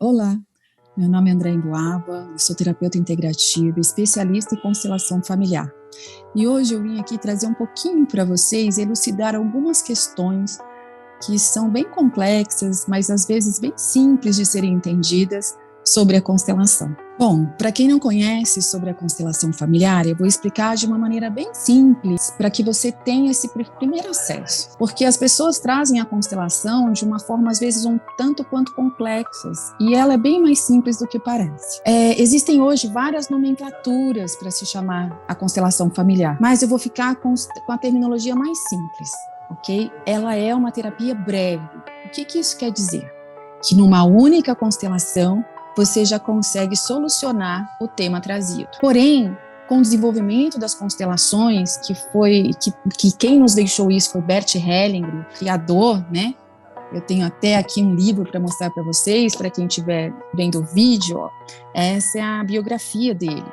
Olá, meu nome é André Emboaba, eu sou terapeuta integrativa, especialista em constelação familiar. E hoje eu vim aqui trazer um pouquinho para vocês, elucidar algumas questões que são bem complexas, mas às vezes bem simples de serem entendidas sobre a constelação. Bom, para quem não conhece sobre a constelação familiar, eu vou explicar de uma maneira bem simples para que você tenha esse primeiro acesso. Porque as pessoas trazem a constelação de uma forma, às vezes, um tanto quanto complexas, e ela é bem mais simples do que parece. Existem hoje várias nomenclaturas para se chamar a constelação familiar, mas eu vou ficar com a terminologia mais simples, ok? Ela é uma terapia breve. O que isso quer dizer? Que numa única constelação, você já consegue solucionar o tema trazido. Porém, com o desenvolvimento das constelações, que quem nos deixou isso foi Bert Hellinger, criador, né? Eu tenho até aqui um livro para mostrar para vocês, para quem estiver vendo o vídeo, ó. Essa é a biografia dele.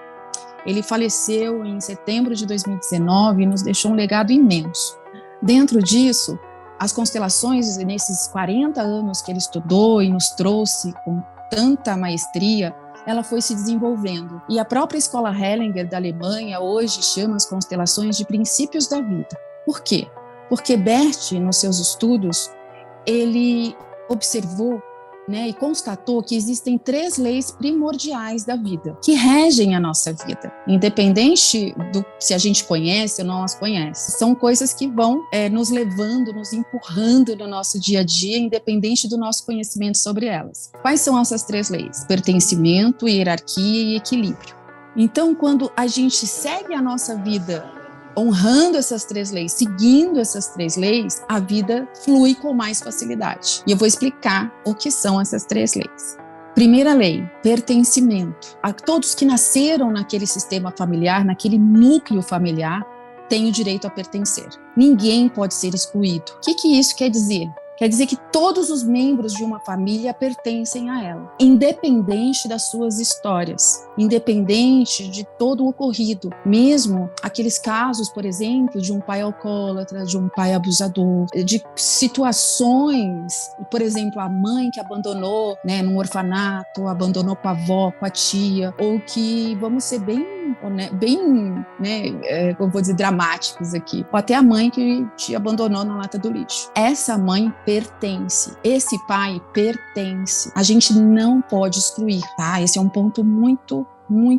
Ele faleceu em setembro de 2019 e nos deixou um legado imenso. Dentro disso, as constelações, nesses 40 anos que ele estudou e nos trouxe com tanta maestria, ela foi se desenvolvendo. E a própria escola Hellinger da Alemanha hoje chama as constelações de princípios da vida. Por quê? Porque Bert, nos seus estudos, ele observou, né, e constatou que existem 3 leis primordiais da vida, que regem a nossa vida, independente do se a gente conhece ou não as conhece. São coisas que vão nos levando, nos empurrando no nosso dia a dia, independente do nosso conhecimento sobre elas. Quais são essas 3 leis? Pertencimento, hierarquia e equilíbrio. Então, quando a gente segue a nossa vida honrando essas 3 leis, seguindo essas 3 leis, a vida flui com mais facilidade. E eu vou explicar o que são essas 3 leis. Primeira lei, pertencimento. A todos que nasceram naquele sistema familiar, naquele núcleo familiar, têm o direito a pertencer. Ninguém pode ser excluído. O que isso quer dizer? Quer dizer que todos os membros de uma família pertencem a ela, independente das suas histórias, independente de todo o ocorrido, mesmo aqueles casos, por exemplo, de um pai alcoólatra, de um pai abusador, de situações, por exemplo, a mãe que abandonou, né, num orfanato, abandonou com a avó, com a tia, ou que, vamos ser bem, como vou dizer, dramáticos aqui, ou até a mãe que te abandonou na lata do lixo. Essa mãe pertence, esse pai pertence. A gente não pode excluir, tá? Esse é um ponto muito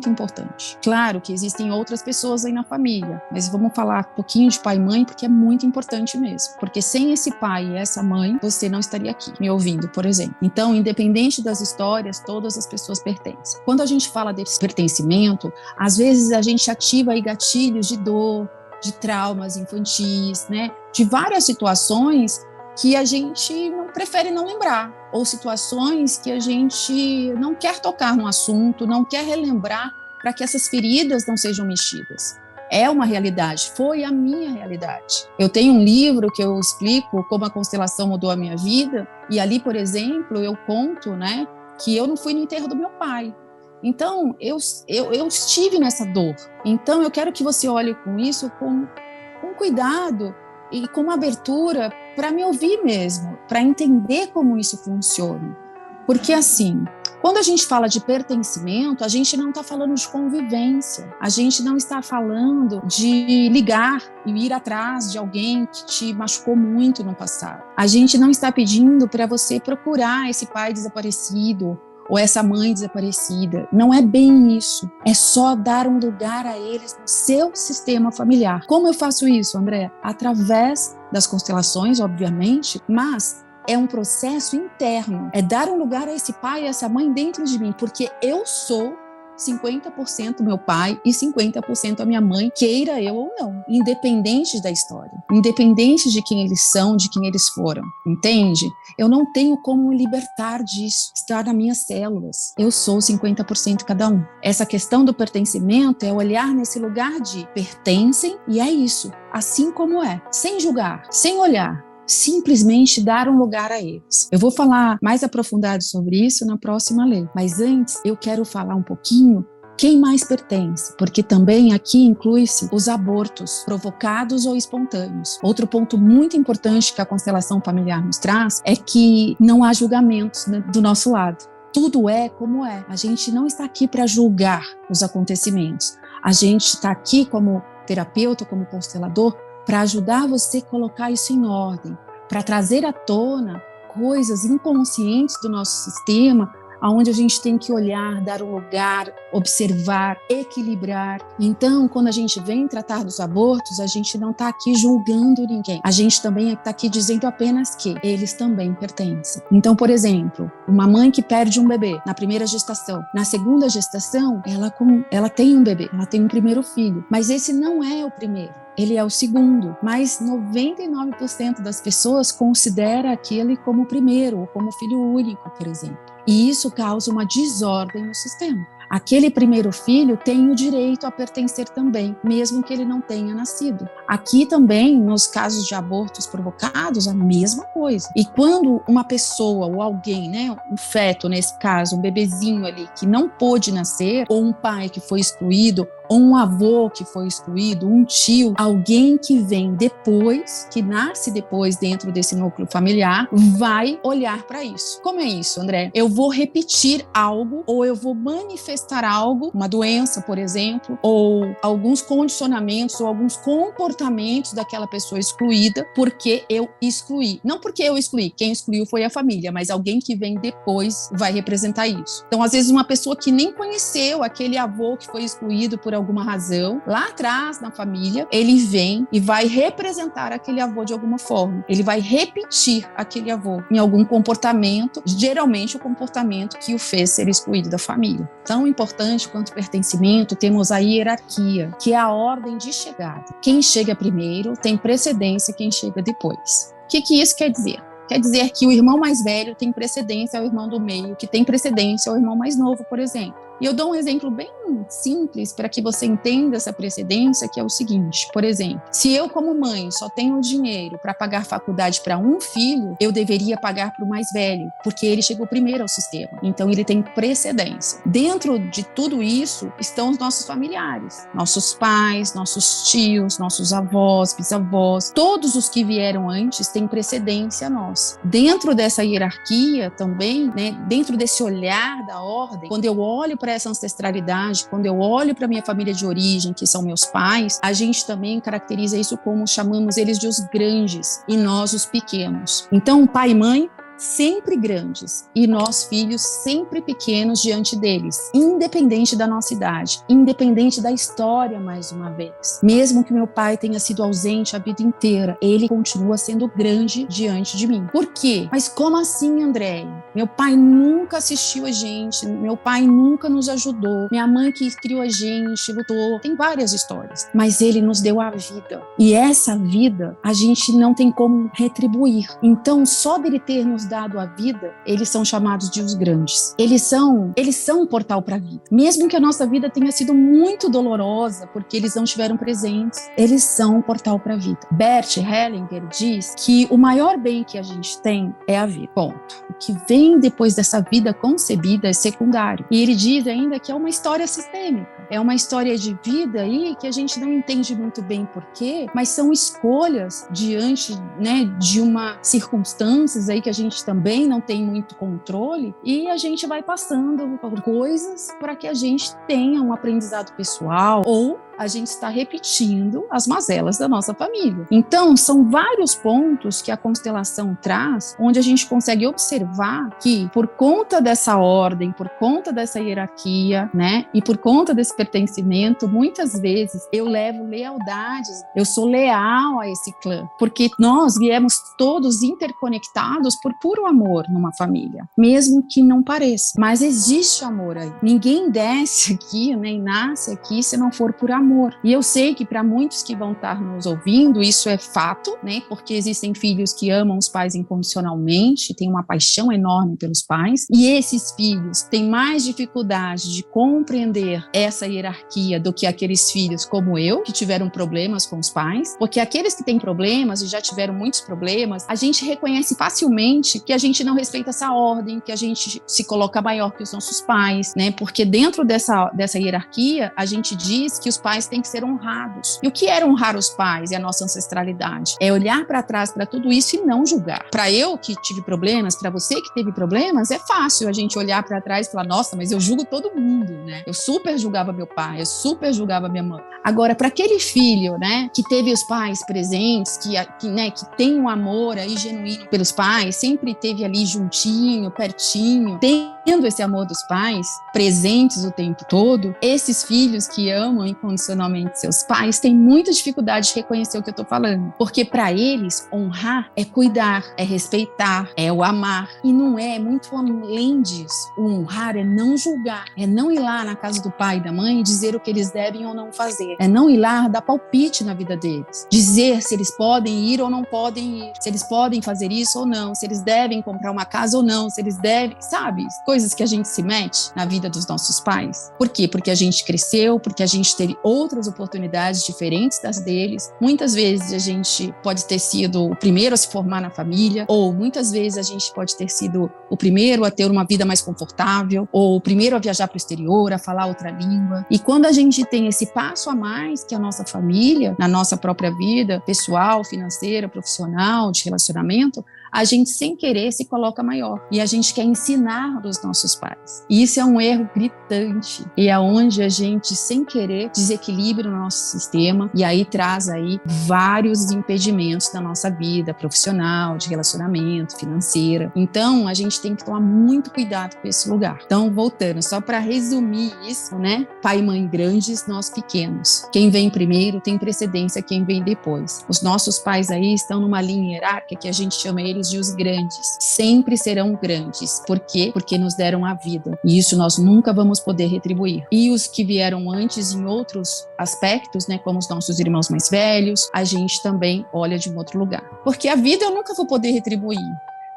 importante. Claro que existem outras pessoas aí na família, mas vamos falar um pouquinho de pai e mãe, porque é muito importante mesmo. Porque sem esse pai e essa mãe, você não estaria aqui me ouvindo, por exemplo. Então, independente das histórias, todas as pessoas pertencem. Quando a gente fala desse pertencimento, às vezes a gente ativa aí gatilhos de dor, de traumas infantis, né? De várias situações que a gente prefere não lembrar, ou situações que a gente não quer tocar no assunto, não quer relembrar, para que essas feridas não sejam mexidas. É uma realidade, foi a minha realidade. Eu tenho um livro que eu explico como a constelação mudou a minha vida, e ali, por exemplo, eu conto, né, que eu não fui no enterro do meu pai. Então, eu estive nessa dor. Então, eu quero que você olhe com isso com cuidado e com uma abertura para me ouvir mesmo, para entender como isso funciona. Porque assim, quando a gente fala de pertencimento, a gente não está falando de convivência, a gente não está falando de ligar e ir atrás de alguém que te machucou muito no passado. A gente não está pedindo para você procurar esse pai desaparecido ou essa mãe desaparecida. Não é bem isso. É só dar um lugar a eles no seu sistema familiar. Como eu faço isso, André? Através das constelações, obviamente, mas é um processo interno. É dar um lugar a esse pai e essa mãe dentro de mim, porque eu sou 50% meu pai e 50% a minha mãe, queira eu ou não, independente da história, independente de quem eles são, de quem eles foram, entende? Eu não tenho como me libertar disso, estar nas minhas células. Eu sou 50% cada um. Essa questão do pertencimento é olhar nesse lugar de pertencem e é isso, assim como é, sem julgar, sem olhar, simplesmente dar um lugar a eles. Eu vou falar mais aprofundado sobre isso na próxima lei, mas antes eu quero falar um pouquinho quem mais pertence, porque também aqui inclui-se os abortos provocados ou espontâneos. Outro ponto muito importante que a constelação familiar nos traz é que não há julgamentos do nosso lado. tudo é como é. A gente não está aqui para julgar os acontecimentos. A gente está aqui como terapeuta, como constelador, para ajudar você a colocar isso em ordem, para trazer à tona coisas inconscientes do nosso sistema, aonde a gente tem que olhar, dar um lugar, observar, equilibrar. Então, quando a gente vem tratar dos abortos, a gente não está aqui julgando ninguém. A gente também está aqui dizendo apenas que eles também pertencem. Então, por exemplo, uma mãe que perde um bebê na primeira gestação, na segunda gestação, ela tem um bebê, ela tem um primeiro filho, mas esse não é o primeiro. Ele é o segundo, mas 99% das pessoas considera aquele como o primeiro, ou como filho único, por exemplo. E isso causa uma desordem no sistema. Aquele primeiro filho tem o direito a pertencer também, mesmo que ele não tenha nascido. Aqui também, nos casos de abortos provocados, a mesma coisa. E quando uma pessoa ou alguém, né, um feto nesse caso, um bebezinho ali que não pôde nascer, ou um pai que foi excluído, ou um avô que foi excluído, um tio, alguém que vem depois, que nasce depois dentro desse núcleo familiar, vai olhar para isso. Como é isso, André? Eu vou repetir algo, ou eu vou manifestar algo, uma doença, por exemplo, ou alguns condicionamentos, ou alguns comportamentos daquela pessoa excluída, porque eu excluí. Não porque eu excluí, quem excluiu foi a família, mas alguém que vem depois vai representar isso. Então, às vezes, uma pessoa que nem conheceu aquele avô que foi excluído por alguma razão, lá atrás na família, ele vem e vai representar aquele avô de alguma forma. Ele vai repetir aquele avô em algum comportamento, geralmente o comportamento que o fez ser excluído da família. Tão importante quanto o pertencimento, temos a hierarquia, que é a ordem de chegada. Quem chega primeiro tem precedência quem chega depois. O que isso quer dizer? Quer dizer que o irmão mais velho tem precedência ao irmão do meio, que tem precedência ao irmão mais novo, por exemplo. E eu dou um exemplo bem simples para que você entenda essa precedência, que é o seguinte: por exemplo, se eu como mãe só tenho dinheiro para pagar faculdade para um filho, eu deveria pagar para o mais velho, porque ele chegou primeiro ao sistema, então ele tem precedência. Dentro de tudo isso estão os nossos familiares, nossos pais, nossos tios, nossos avós, bisavós, todos os que vieram antes têm precedência a nós. Dentro dessa hierarquia também, né, dentro desse olhar da ordem, quando eu olho para essa ancestralidade, quando eu olho para minha família de origem, que são meus pais, a gente também caracteriza isso como chamamos eles de os grandes e nós os pequenos. Então, pai e mãe sempre grandes e nós filhos sempre pequenos diante deles, independente da nossa idade, independente da história, mais uma vez. Mesmo que meu pai tenha sido ausente a vida inteira, ele continua sendo grande diante de mim. Por quê? Mas como assim, André? Meu pai nunca assistiu a gente, meu pai nunca nos ajudou, minha mãe que criou a gente, lutou, tem várias histórias, mas ele nos deu a vida. E essa vida a gente não tem como retribuir. Então, só dele ter nos dado a vida, eles são chamados de os grandes. Eles são um portal para a vida. Mesmo que a nossa vida tenha sido muito dolorosa, porque eles não estiveram presentes, eles são um portal para a vida. Bert Hellinger diz que o maior bem que a gente tem é a vida. Ponto. O que vem depois dessa vida concebida é secundário. E ele diz ainda que é uma história sistêmica. É uma história de vida aí que a gente não entende muito bem porquê, mas são escolhas diante, né, de uma circunstâncias aí que a gente também não tem muito controle, e a gente vai passando por coisas para que a gente tenha um aprendizado pessoal, ou a gente está repetindo as mazelas da nossa família. Então, são vários pontos que a constelação traz, onde a gente consegue observar que, por conta dessa ordem, por conta dessa hierarquia, né, e por conta desse pertencimento, muitas vezes eu levo lealdades, eu sou leal a esse clã, porque nós viemos todos interconectados por puro amor numa família, mesmo que não pareça, mas existe amor aí. Ninguém desce aqui, nem nasce aqui se não for por amor. E eu sei que para muitos que vão estar nos ouvindo, isso é fato, né? Porque existem filhos que amam os pais incondicionalmente, têm uma paixão enorme pelos pais, e esses filhos têm mais dificuldade de compreender essa hierarquia do que aqueles filhos como eu, que tiveram problemas com os pais, porque aqueles que têm problemas e já tiveram muitos problemas, a gente reconhece facilmente que a gente não respeita essa ordem, que a gente se coloca maior que os nossos pais, né? Porque dentro dessa hierarquia, a gente diz que os pais pais têm que ser honrados. E o que era honrar os pais e a nossa ancestralidade? É olhar para trás para tudo isso e não julgar. Para eu que tive problemas, para você que teve problemas, é fácil a gente olhar para trás e falar, nossa, mas eu julgo todo mundo, né? Eu super julgava meu pai, eu super julgava minha mãe. Agora, para aquele filho, né, que teve os pais presentes, que tem um amor aí genuíno pelos pais, sempre teve ali juntinho, pertinho, tendo esse amor dos pais, presentes o tempo todo, esses filhos que amam incondicionalmente seus pais têm muita dificuldade de reconhecer o que eu tô falando. Porque para eles, honrar é cuidar, é respeitar, é o amar. E não é muito além disso. O honrar é não julgar, é não ir lá na casa do pai e da mãe e dizer o que eles devem ou não fazer. É não ir lá dar palpite na vida deles. Dizer se eles podem ir ou não podem ir, se eles podem fazer isso ou não, se eles devem comprar uma casa ou não, se eles devem, sabe? Coisas que a gente se mete na vida dos nossos pais. Por quê? Porque a gente cresceu, porque a gente teve outras oportunidades diferentes das deles. Muitas vezes a gente pode ter sido o primeiro a se formar na família, ou muitas vezes a gente pode ter sido o primeiro a ter uma vida mais confortável, ou o primeiro a viajar para o exterior, a falar outra língua. E quando a gente tem esse passo a mais que a nossa família, na nossa própria vida, pessoal, financeira, profissional, de relacionamento, a gente sem querer se coloca maior. E a gente quer ensinar dos nossos pais. E isso é um erro gritante. E é onde a gente, sem querer, desequilibra o nosso sistema e aí traz aí vários impedimentos da nossa vida profissional, de relacionamento, financeira. Então, a gente tem que tomar muito cuidado com esse lugar. Então, voltando, só para resumir isso, né? Pai e mãe grandes, nós pequenos. Quem vem primeiro tem precedência a quem vem depois. Os nossos pais aí estão numa linha hierárquica que a gente chama eles de os grandes. Sempre serão grandes. Por quê? Porque nos deram a vida. E isso nós nunca vamos poder retribuir. E os que vieram antes em outros aspectos, né, como os nossos irmãos mais velhos, a gente também olha de um outro lugar. Porque a vida eu nunca vou poder retribuir.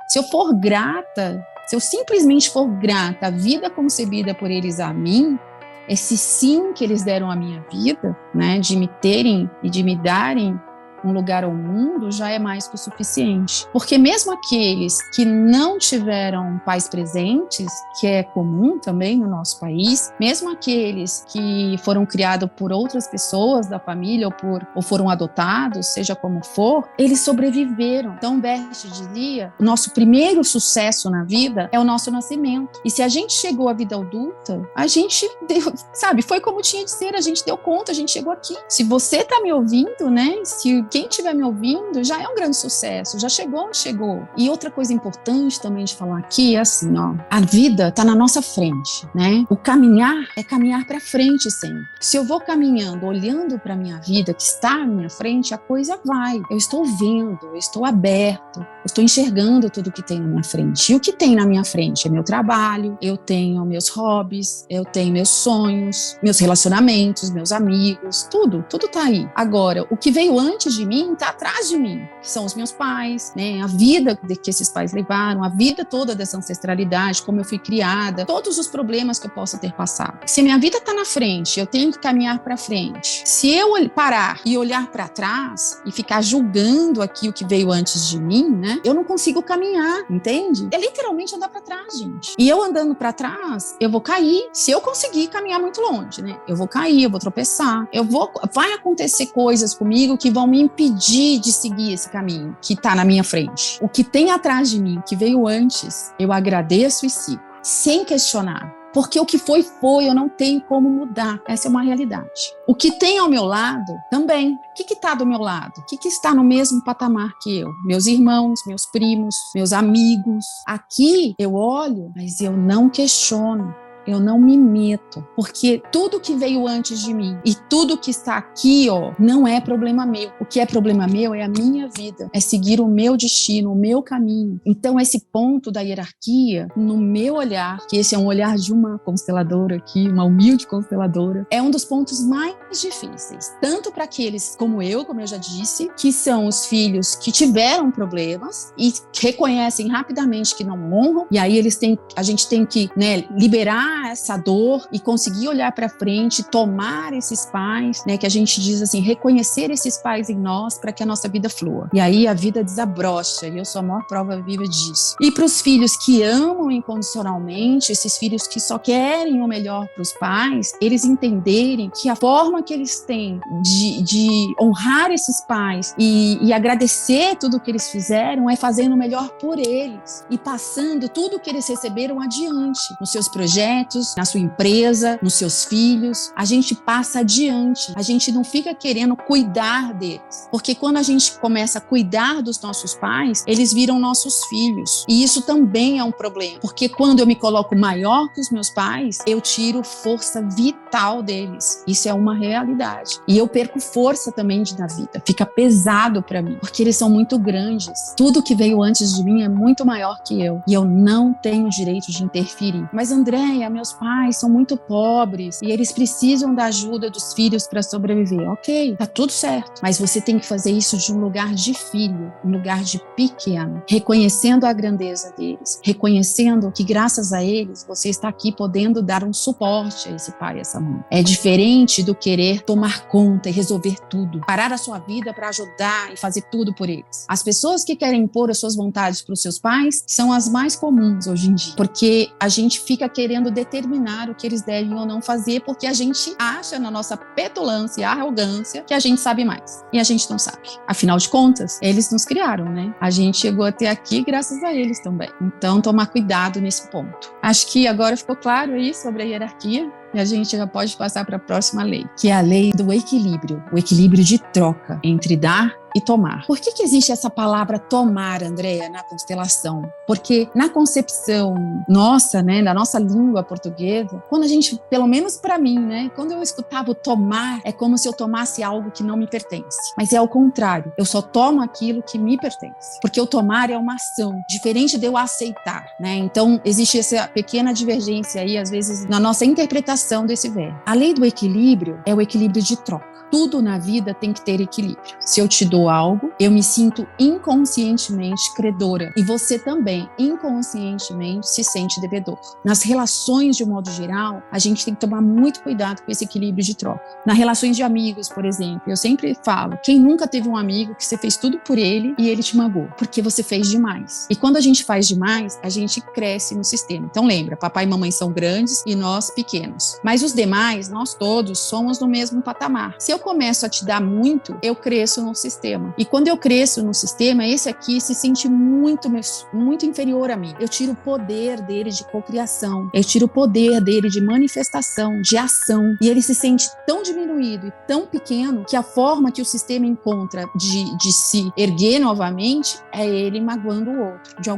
Se eu for grata, se eu simplesmente for grata à vida concebida por eles a mim, esse sim que eles deram à minha vida, né, de me terem e de me darem um lugar ao mundo, já é mais que o suficiente. Porque mesmo aqueles que não tiveram pais presentes, que é comum também no nosso país, mesmo aqueles que foram criados por outras pessoas da família ou foram adotados, seja como for, eles sobreviveram. Então, Bert dizia, o nosso primeiro sucesso na vida é o nosso nascimento. E se a gente chegou à vida adulta, a gente deu, sabe, foi como tinha de ser, a gente deu conta, a gente chegou aqui. Se você tá me ouvindo, né, se quem estiver me ouvindo, já é um grande sucesso, já chegou onde chegou. E outra coisa importante também de falar aqui é assim, ó, a vida tá na nossa frente, né? O caminhar é caminhar para frente sempre. Se eu vou caminhando, olhando para minha vida que está à minha frente, a coisa vai. Eu estou vendo, eu estou aberto, eu estou enxergando tudo que tem na minha frente. E o que tem na minha frente é meu trabalho, eu tenho meus hobbies, eu tenho meus sonhos, meus relacionamentos, meus amigos, tudo tá aí. Agora, o que veio antes de mim está atrás de mim, que são os meus pais, né? A vida que esses pais levaram, a vida toda dessa ancestralidade, como eu fui criada, todos os problemas que eu possa ter passado. Se a minha vida está na frente, eu tenho que caminhar para frente. Se eu parar e olhar para trás e ficar julgando aqui o que veio antes de mim, né? Eu não consigo caminhar, entende? É literalmente andar para trás, gente. E eu andando para trás, eu vou cair. Se eu conseguir caminhar muito longe, né? Eu vou cair, eu vou tropeçar, vai acontecer coisas comigo que vão me impedir de seguir esse caminho que está na minha frente. O que tem atrás de mim, o que veio antes, eu agradeço e sigo, sem questionar. Porque o que foi, eu não tenho como mudar. Essa é uma realidade. O que tem ao meu lado, também. O que está do meu lado? O que está no mesmo patamar que eu? Meus irmãos, meus primos, meus amigos. Aqui eu olho, mas eu não questiono. Eu não me meto, porque tudo que veio antes de mim e tudo que está aqui, ó, não é problema meu. O que é problema meu é a minha vida, é seguir o meu destino, o meu caminho. Então, esse ponto da hierarquia, no meu olhar, que esse é um olhar de uma consteladora aqui, uma humilde consteladora, é um dos pontos mais difíceis, tanto para aqueles como eu já disse, que são os filhos que tiveram problemas e reconhecem rapidamente que não honram, e aí a gente tem que, né, liberar essa dor e conseguir olhar para frente, tomar esses pais, né, que a gente diz assim, reconhecer esses pais em nós para que a nossa vida flua. E aí a vida desabrocha, e eu sou a maior prova viva disso. E para os filhos que amam incondicionalmente, esses filhos que só querem o melhor para os pais, eles entenderem que a forma forma que eles têm de honrar esses pais e agradecer tudo que eles fizeram é fazendo o melhor por eles e passando tudo que eles receberam adiante, nos seus projetos, na sua empresa, nos seus filhos. A gente passa adiante, a gente não fica querendo cuidar deles, porque quando a gente começa a cuidar dos nossos pais, eles viram nossos filhos, e isso também é um problema, porque quando eu me coloco maior que os meus pais, eu tiro força vital deles, isso é uma realidade, e eu perco força também na vida, fica pesado para mim, porque eles são muito grandes, tudo que veio antes de mim é muito maior que eu, e eu não tenho direito de interferir. Mas Andréia, meus pais são muito pobres, e eles precisam da ajuda dos filhos para sobreviver. Ok, tá tudo certo, mas você tem que fazer isso de um lugar de filho, um lugar de pequeno, reconhecendo a grandeza deles, reconhecendo que graças a eles você está aqui podendo dar um suporte a esse pai e essa mãe. É diferente do querer tomar conta e resolver tudo, parar a sua vida para ajudar e fazer tudo por eles. As pessoas que querem impor as suas vontades para os seus pais são as mais comuns hoje em dia, porque a gente fica querendo determinar o que eles devem ou não fazer, porque a gente acha na nossa petulância e arrogância que a gente sabe mais, e a gente não sabe. Afinal de contas, eles nos criaram, né? A gente chegou até aqui graças a eles também. Então, tomar cuidado nesse ponto. Acho que agora ficou claro aí sobre a hierarquia. E a gente já pode passar para a próxima lei, que é a lei do equilíbrio, o equilíbrio de troca entre dar e tomar. Por que existe essa palavra tomar, Andréia, na constelação? Porque na concepção nossa, né, da nossa língua portuguesa, quando a gente, pelo menos para mim, né, quando eu escutava o tomar, é como se eu tomasse algo que não me pertence. Mas é ao contrário, eu só tomo aquilo que me pertence. Porque o tomar é uma ação, diferente de eu aceitar, né? Então, existe essa pequena divergência aí, às vezes, na nossa interpretação desse verbo. A lei do equilíbrio é o equilíbrio de troca. Tudo na vida tem que ter equilíbrio. Se eu te dou algo, eu me sinto inconscientemente credora. E você também, inconscientemente, se sente devedor. Nas relações, de um modo geral, a gente tem que tomar muito cuidado com esse equilíbrio de troca. Nas relações de amigos, por exemplo, eu sempre falo, quem nunca teve um amigo que você fez tudo por ele e ele te magoou? Porque você fez demais. E quando a gente faz demais, a gente cresce no sistema. Então lembra, papai e mamãe são grandes e nós pequenos. Mas os demais, nós todos, somos no mesmo patamar. Se eu começo a te dar muito, eu cresço no sistema. E quando eu cresço no sistema, esse aqui se sente muito inferior a mim. Eu tiro o poder dele de cocriação, eu tiro o poder dele de manifestação, de ação. E ele se sente tão diminuído e tão pequeno que a forma que o sistema encontra de se erguer novamente é ele magoando o outro, de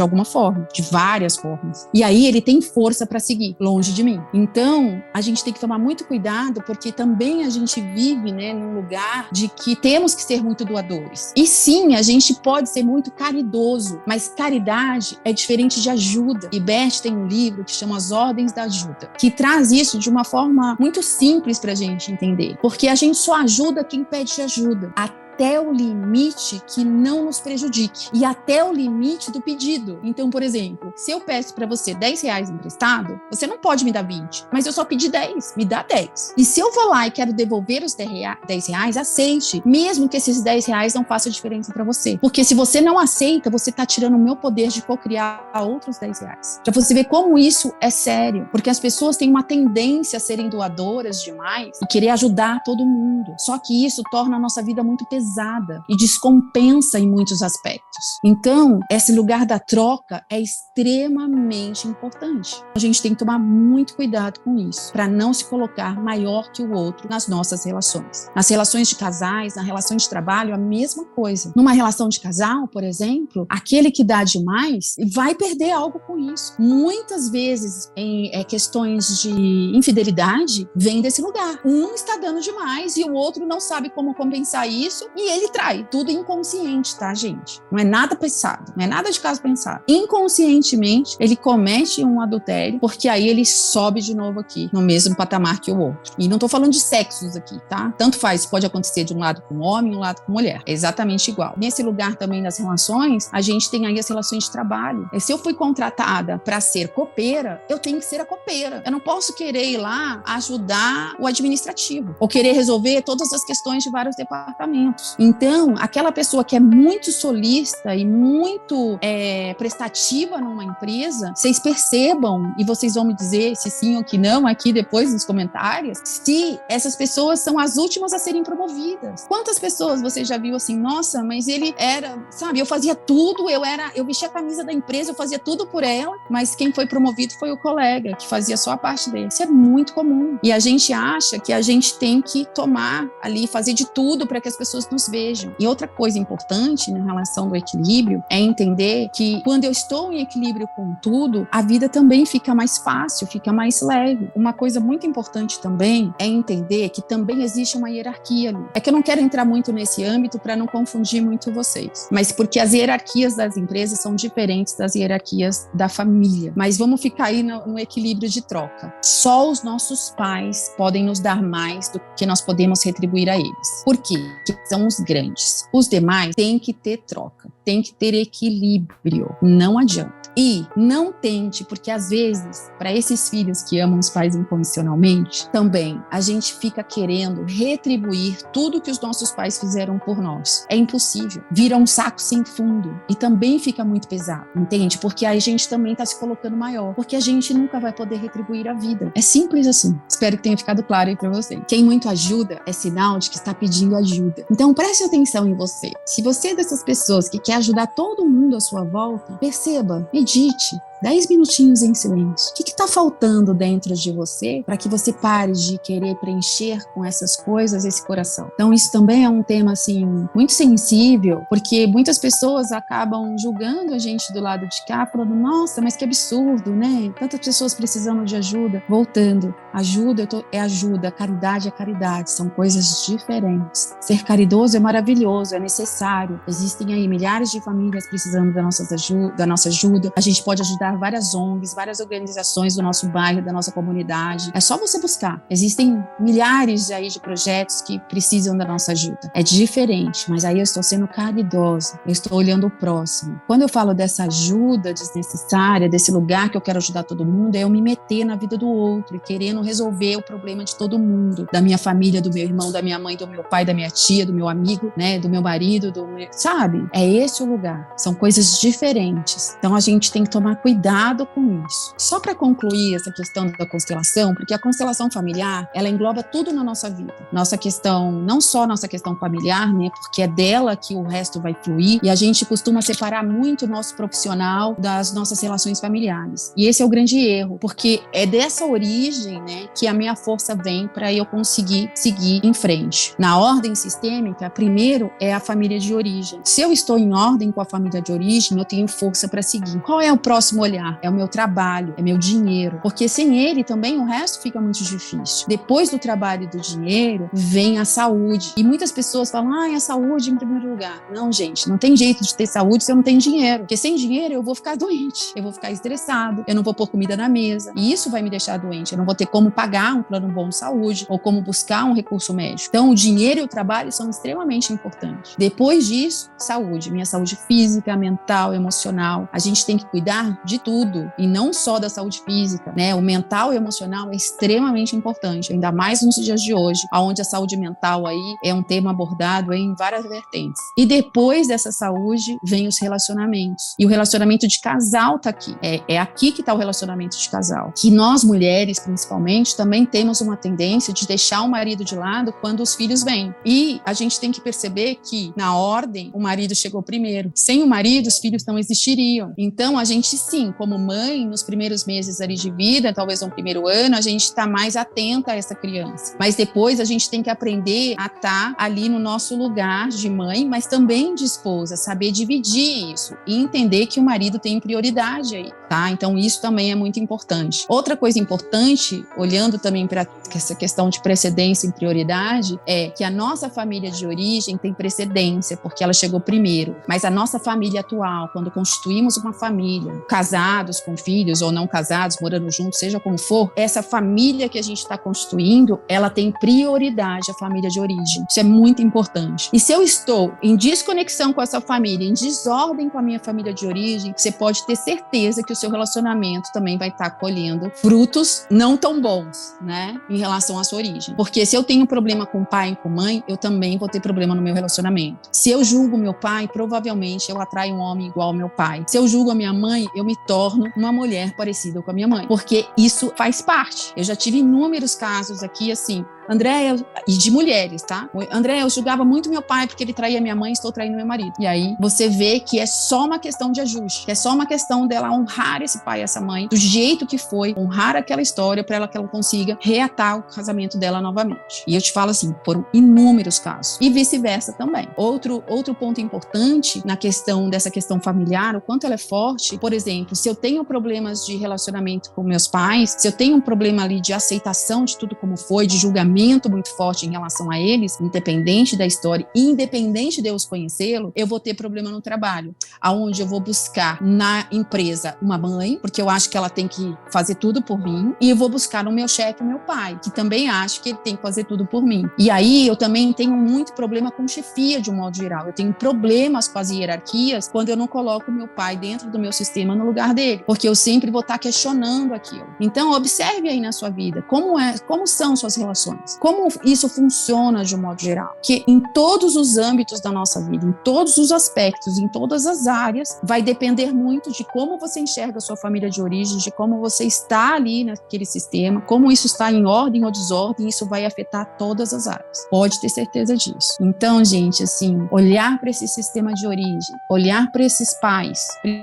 alguma forma, de várias formas. E aí ele tem força para seguir longe de mim. Então, a gente tem que tomar muito cuidado, porque também a gente vive, né, num lugar de que temos que ser muito doadores. E sim, a gente pode ser muito caridoso, mas caridade é diferente de ajuda. E Bert tem um livro que chama As Ordens da Ajuda, que traz isso de uma forma muito simples para a gente entender. Porque a gente só ajuda quem pede ajuda. Até o limite que não nos prejudique e até o limite do pedido. Então, por exemplo, se eu peço para você R$10 emprestado, você não pode me dar 20, mas eu só pedi 10, me dá 10. E se eu vou lá e quero devolver os R$10, aceite, mesmo que esses R$10 não façam diferença para você. Porque se você não aceita, você está tirando o meu poder de cocriar outros R$10. Para você ver como isso é sério, porque as pessoas têm uma tendência a serem doadoras demais e querer ajudar todo mundo. Só que isso torna a nossa vida muito pesada e descompensa em muitos aspectos. Então, esse lugar da troca é extremamente importante. A gente tem que tomar muito cuidado com isso, para não se colocar maior que o outro nas nossas relações. Nas relações de casais, nas relações de trabalho, a mesma coisa. Numa relação de casal, por exemplo, aquele que dá demais vai perder algo com isso. Muitas vezes, em questões de infidelidade, vem desse lugar. Um está dando demais e o outro não sabe como compensar isso, e ele trai. Tudo inconsciente, tá, gente? Não é nada pensado, não é nada de caso pensado. Inconscientemente, ele comete um adultério, porque aí ele sobe de novo aqui, no mesmo patamar que o outro. E não tô falando de sexos aqui, tá? Tanto faz, pode acontecer de um lado com homem, um lado com mulher. É exatamente igual. Nesse lugar também das relações, a gente tem aí as relações de trabalho. Se eu fui contratada para ser copeira, eu tenho que ser a copeira. Eu não posso querer ir lá ajudar o administrativo, ou querer resolver todas as questões de vários departamentos. juntos. Então, aquela pessoa que é muito solista e muito prestativa numa empresa, vocês percebam, e vocês vão me dizer se sim ou que não aqui depois nos comentários, se essas pessoas são as últimas a serem promovidas. Quantas pessoas você já viu assim, nossa, mas ele era, sabe, eu fazia tudo, eu vestia a camisa da empresa, eu fazia tudo por ela, mas quem foi promovido foi o colega, que fazia só a parte dele. Isso é muito comum. E a gente acha que a gente tem que tomar ali, fazer de tudo para que as pessoas nos vejam. E outra coisa importante na relação do equilíbrio é entender que quando eu estou em equilíbrio com tudo, a vida também fica mais fácil, fica mais leve. Uma coisa muito importante também é entender que também existe uma hierarquia ali. É que eu não quero entrar muito nesse âmbito para não confundir muito vocês, mas porque as hierarquias das empresas são diferentes das hierarquias da família. Mas vamos ficar aí no equilíbrio de troca. Só os nossos pais podem nos dar mais do que nós podemos retribuir a eles. Por quê? Porque são os grandes. Os demais têm que ter troca, tem que ter equilíbrio. Não adianta. E não tente, porque às vezes, para esses filhos que amam os pais incondicionalmente, também a gente fica querendo retribuir tudo que os nossos pais fizeram por nós. É impossível. Vira um saco sem fundo e também fica muito pesado, entende? Porque aí a gente também está se colocando maior, porque a gente nunca vai poder retribuir a vida. É simples assim. Espero que tenha ficado claro aí para você. Quem muito ajuda é sinal de que está pedindo ajuda. Então preste atenção em você. Se você é dessas pessoas que quer ajudar todo mundo à sua volta, perceba, medite. 10 minutinhos em silêncio. O que está faltando dentro de você para que você pare de querer preencher com essas coisas esse coração? Então isso também é um tema assim muito sensível, porque muitas pessoas acabam julgando a gente do lado de cá, falando, nossa, mas que absurdo, né? Tantas pessoas precisando de ajuda. Voltando, ajuda é ajuda, caridade é caridade, são coisas diferentes. Ser caridoso é maravilhoso, é necessário. Existem aí milhares de famílias precisando da nossa ajuda. A gente pode ajudar várias ONGs, várias organizações do nosso bairro, da nossa comunidade. É só você buscar. Existem milhares aí de projetos que precisam da nossa ajuda. É diferente, mas aí eu estou sendo caridosa, eu estou olhando o próximo. Quando eu falo dessa ajuda desnecessária, desse lugar que eu quero ajudar todo mundo, é eu me meter na vida do outro e querendo resolver o problema de todo mundo, da minha família, do meu irmão, da minha mãe, do meu pai, da minha tia, do meu amigo, né, do meu marido, sabe? É esse o lugar. São coisas diferentes. Então a gente tem que tomar cuidado com isso. Só para concluir essa questão da constelação, porque a constelação familiar, ela engloba tudo na nossa vida. Nossa questão, não só nossa questão familiar, né, porque é dela que o resto vai fluir, e a gente costuma separar muito o nosso profissional das nossas relações familiares. E esse é o grande erro, porque é dessa origem, né, que a minha força vem para eu conseguir seguir em frente. Na ordem sistêmica, primeiro é a família de origem. Se eu estou em ordem com a família de origem, eu tenho força para seguir. Qual é o próximo olhar? É o meu trabalho, é meu dinheiro, porque sem ele também o resto fica muito difícil. Depois do trabalho e do dinheiro vem a saúde, e muitas pessoas falam, a saúde em primeiro lugar. Não, gente, não tem jeito de ter saúde se eu não tenho dinheiro, porque sem dinheiro eu vou ficar doente, eu vou ficar estressado, eu não vou pôr comida na mesa, e isso vai me deixar doente, eu não vou ter como pagar um plano bom de saúde, ou como buscar um recurso médico. Então o dinheiro e o trabalho são extremamente importantes. Depois disso, saúde, minha saúde física, mental, emocional, a gente tem que cuidar de tudo, e não só da saúde física, né? O mental e emocional é extremamente importante, ainda mais nos dias de hoje, onde a saúde mental aí é um tema abordado em várias vertentes. E depois dessa saúde, vem os relacionamentos. E o relacionamento de casal tá aqui. É aqui que tá o relacionamento de casal. Que nós, mulheres, principalmente, também temos uma tendência de deixar o marido de lado quando os filhos vêm. E a gente tem que perceber que, na ordem, o marido chegou primeiro. Sem o marido, os filhos não existiriam. Então, a gente sim, como mãe, nos primeiros meses ali de vida, talvez no primeiro ano, a gente está mais atenta a essa criança. Mas depois a gente tem que aprender a estar ali no nosso lugar de mãe, mas também de esposa, saber dividir isso e entender que o marido tem prioridade aí, tá? Então isso também é muito importante. Outra coisa importante, olhando também para essa questão de precedência e prioridade, é que a nossa família de origem tem precedência, porque ela chegou primeiro, mas a nossa família atual, quando constituímos uma família, casados, com filhos ou não casados, morando juntos, seja como for, essa família que a gente está constituindo, ela tem prioridade, a família de origem. Isso é muito importante. E se eu estou em desconexão com essa família, em desordem com a minha família de origem, você pode ter certeza que o seu relacionamento também vai estar colhendo frutos não tão bons, né, em relação à sua origem. Porque se eu tenho problema com pai e com mãe, eu também vou ter problema no meu relacionamento. Se eu julgo meu pai, provavelmente eu atraio um homem igual ao meu pai. Se eu julgo a minha mãe, eu me torno uma mulher parecida com a minha mãe. Porque isso faz parte. Eu já tive inúmeros casos aqui, assim, Andréia, e de mulheres, tá? Andréia, eu julgava muito meu pai porque ele traía minha mãe, estou traindo meu marido. E aí você vê que é só uma questão de ajuste, que é só uma questão dela honrar esse pai e essa mãe do jeito que foi, honrar aquela história para que ela consiga reatar o casamento dela novamente. E eu te falo assim, foram inúmeros casos. E vice-versa também. Outro ponto importante na questão dessa questão familiar, o quanto ela é forte, por exemplo, se eu tenho problemas de relacionamento com meus pais, se eu tenho um problema ali de aceitação de tudo como foi, de julgamento muito forte em relação a eles, independente da história, independente de eu os conhecê-lo, eu vou ter problema no trabalho, aonde eu vou buscar na empresa uma mãe, porque eu acho que ela tem que fazer tudo por mim, e eu vou buscar no meu chefe o meu pai, que também acho que ele tem que fazer tudo por mim. E aí eu também tenho muito problema com chefia de um modo geral, eu tenho problemas com as hierarquias quando eu não coloco o meu pai dentro do meu sistema no lugar dele, porque eu sempre vou estar questionando aquilo. Então observe aí na sua vida como são suas relações, como isso funciona de um modo geral, que em todos os âmbitos da nossa vida, em todos os aspectos, em todas as áreas, vai depender muito de como você enxerga a sua família de origem, de como você está ali naquele sistema, como isso está em ordem ou desordem, isso vai afetar todas as áreas. Pode ter certeza disso. Então, gente, assim, olhar para esse sistema de origem, olhar para esses pais,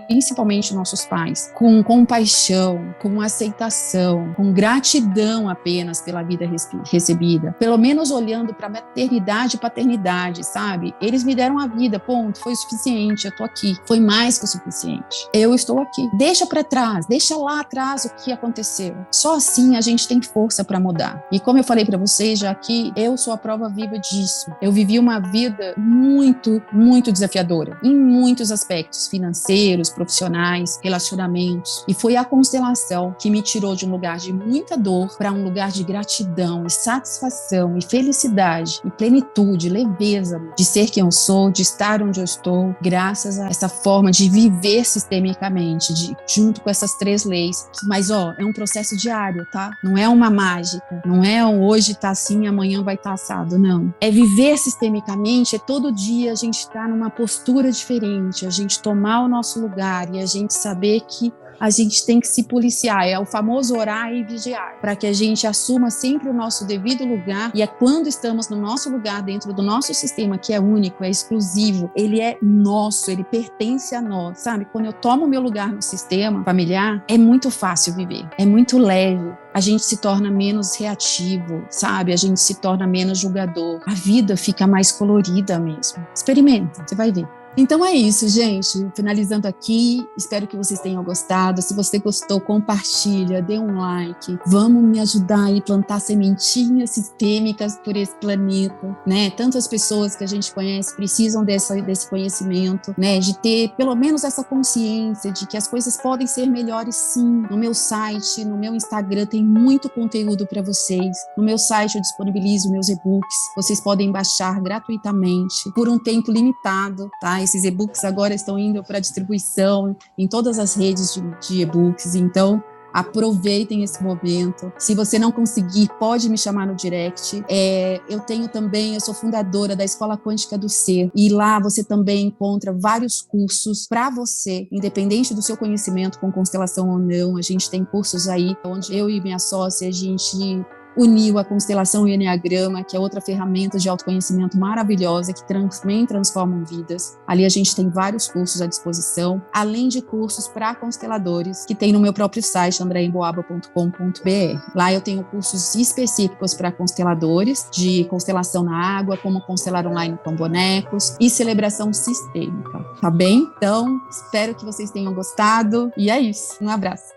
principalmente nossos pais, com compaixão, com aceitação, com gratidão apenas pela vida recebida, pelo menos olhando para maternidade e paternidade, sabe? Eles me deram a vida, ponto, foi o suficiente, eu tô aqui, foi mais que o suficiente, eu estou aqui. Deixa para trás, deixa lá atrás o que aconteceu. Só assim a gente tem força para mudar. E como eu falei para vocês já aqui, eu sou a prova viva disso. Eu vivi uma vida muito, muito desafiadora, em muitos aspectos, financeiros, profissionais, relacionamentos. E foi a constelação que me tirou de um lugar de muita dor para um lugar de gratidão e satisfação e felicidade e plenitude, leveza de ser quem eu sou, de estar onde eu estou, graças a essa forma de viver sistemicamente, junto com essas 3 leis. Mas, é um processo diário, tá? Não é uma mágica, não é hoje tá assim, amanhã vai estar assado, não. É viver sistemicamente, é todo dia a gente estar numa postura diferente, a gente tomar o nosso lugar e a gente saber que a gente tem que se policiar, é o famoso orar e vigiar, para que a gente assuma sempre o nosso devido lugar, e é quando estamos no nosso lugar, dentro do nosso sistema, que é único, é exclusivo, ele é nosso, ele pertence a nós, sabe? Quando eu tomo o meu lugar no sistema familiar, é muito fácil viver, é muito leve, a gente se torna menos reativo, sabe? A gente se torna menos julgador, a vida fica mais colorida mesmo. Experimenta, você vai ver. Então é isso, gente. Finalizando aqui, espero que vocês tenham gostado. Se você gostou, compartilha, dê um like. Vamos me ajudar aí a plantar sementinhas sistêmicas por esse planeta, né? Tantas pessoas que a gente conhece precisam desse conhecimento, né? De ter pelo menos essa consciência de que as coisas podem ser melhores, sim. No meu site, no meu Instagram tem muito conteúdo para vocês. No meu site eu disponibilizo meus e-books. Vocês podem baixar gratuitamente por um tempo limitado, tá? Esses e-books agora estão indo para distribuição em todas as redes de e-books, então aproveitem esse momento. Se você não conseguir, pode me chamar no direct. Eu sou fundadora da Escola Quântica do Ser, e lá você também encontra vários cursos para você, independente do seu conhecimento com constelação ou não. A gente tem cursos aí onde eu e minha sócia, a gente uniu a constelação e o eneagrama, que é outra ferramenta de autoconhecimento maravilhosa, que também transformam vidas. Ali a gente tem vários cursos à disposição, além de cursos para consteladores, que tem no meu próprio site, andreaemboaba.com.br. Lá eu tenho cursos específicos para consteladores, de constelação na água, como constelar online com bonecos e celebração sistêmica, tá bem? Então, espero que vocês tenham gostado, e é isso. Um abraço.